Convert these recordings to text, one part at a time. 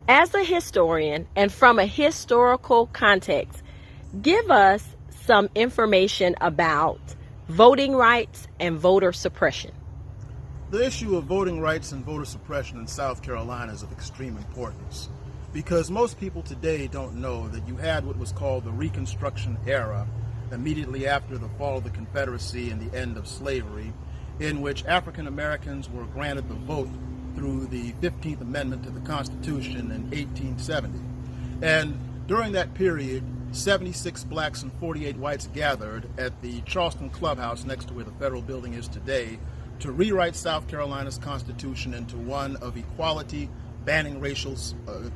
As a historian and from a historical context, give us some information about voting rights and voter suppression. The issue of voting rights and voter suppression in South Carolina is of extreme importance because most people today don't know that you had what was called the Reconstruction era immediately after the fall of the Confederacy and the end of slavery, in which African Americans were granted the vote through the 15th Amendment to the Constitution in 1870. And during that period, 76 blacks and 48 whites gathered at the Charleston clubhouse next to where the federal building is today to rewrite South Carolina's Constitution into one of equality, banning racial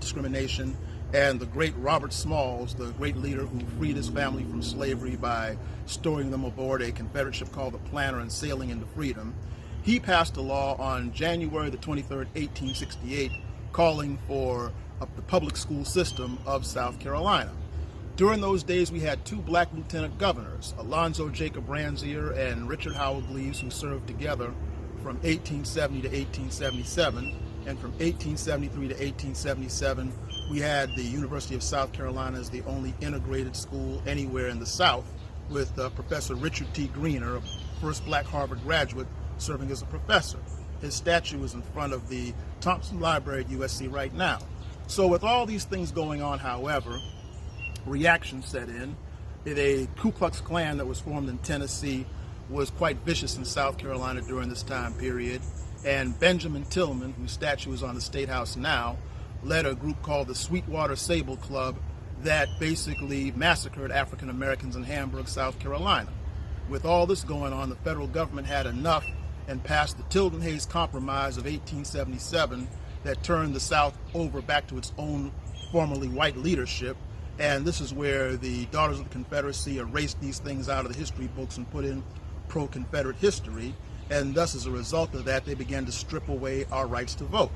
discrimination, and the great Robert Smalls, the great leader who freed his family from slavery by stowing them aboard a Confederate ship called the Planter and sailing into freedom. He passed a law on January the 23rd, 1868, calling for the public school system of South Carolina. During those days, we had two black lieutenant governors, Alonzo Jacob Ransier and Richard Howell Gleaves, who served together from 1870 to 1877. And from 1873 to 1877, we had the University of South Carolina as the only integrated school anywhere in the South, with Professor Richard T. Greener, a first black Harvard graduate, serving as a professor. His statue is in front of the Thompson Library at USC right now. So with all these things going on, however, reaction set in. A Ku Klux Klan that was formed in Tennessee was quite vicious in South Carolina during this time period. And Benjamin Tillman, whose statue is on the State House now, led a group called the Sweetwater Sable Club that basically massacred African Americans in Hamburg, South Carolina. With all this going on, the federal government had enough and passed the Tilden-Hayes Compromise of 1877 that turned the South over back to its own formerly white leadership. And this is where the Daughters of the Confederacy erased these things out of the history books and put in pro-Confederate history. And thus, as a result of that, they began to strip away our rights to vote.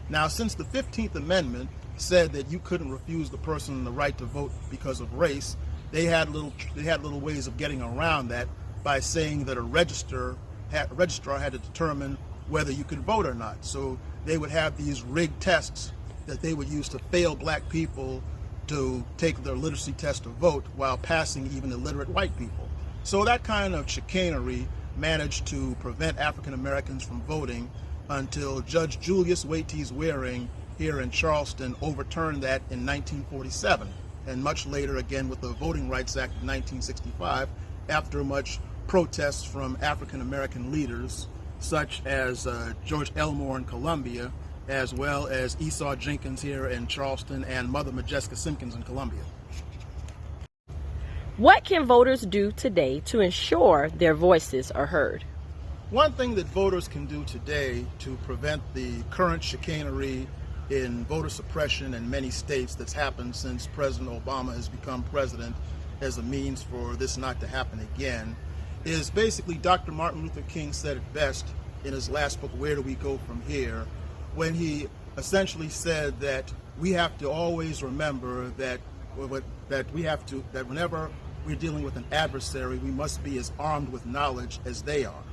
Now, since the 15th Amendment said that you couldn't refuse the person the right to vote because of race, they had little ways of getting around that by saying that a registrar had to determine whether you could vote or not. So they would have these rigged tests that they would use to fail black people to take their literacy test to vote while passing even illiterate white people. So that kind of chicanery managed to prevent African Americans from voting until Judge Julius Waties Waring here in Charleston overturned that in 1947, and much later again with the Voting Rights Act of 1965 after much protests from African American leaders such as George Elmore in Columbia, as well as Esau Jenkins here in Charleston and Mother Majeska Simpkins in Columbia. What can voters do today to ensure their voices are heard? One thing that voters can do today to prevent the current chicanery in voter suppression in many states that's happened since President Obama has become president as a means for this not to happen again is basically Dr. Martin Luther King said it best in his last book, Where Do We Go From Here?, when he essentially said that we have to always remember that whenever we're dealing with an adversary, we must be as armed with knowledge as they are.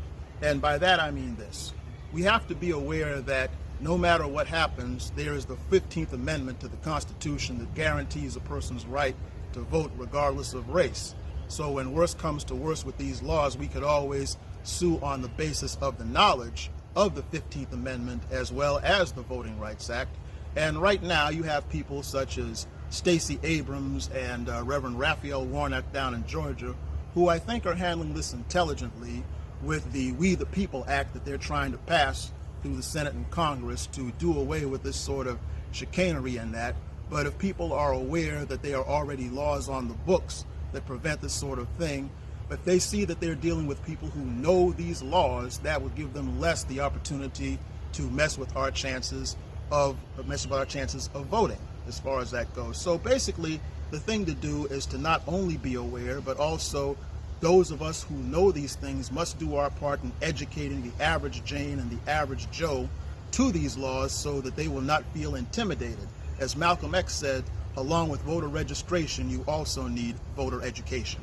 And by that I mean this. We have to be aware that no matter what happens, there is the 15th Amendment to the Constitution that guarantees a person's right to vote regardless of race. So when worse comes to worse with these laws, we could always sue on the basis of the knowledge of the 15th Amendment as well as the Voting Rights Act. And right now you have people such as Stacey Abrams and Reverend Raphael Warnock down in Georgia, who I think are handling this intelligently with the We the People Act that they're trying to pass through the Senate and Congress to do away with this sort of chicanery in that. But if people are aware that there are already laws on the books that prevent this sort of thing, if they see that they're dealing with people who know these laws, that would give them less the opportunity to mess with our chances of voting as far as that goes. So basically, the thing to do is to not only be aware, but also those of us who know these things must do our part in educating the average Jane and the average Joe to these laws so that they will not feel intimidated. As Malcolm X said, along with voter registration, you also need voter education.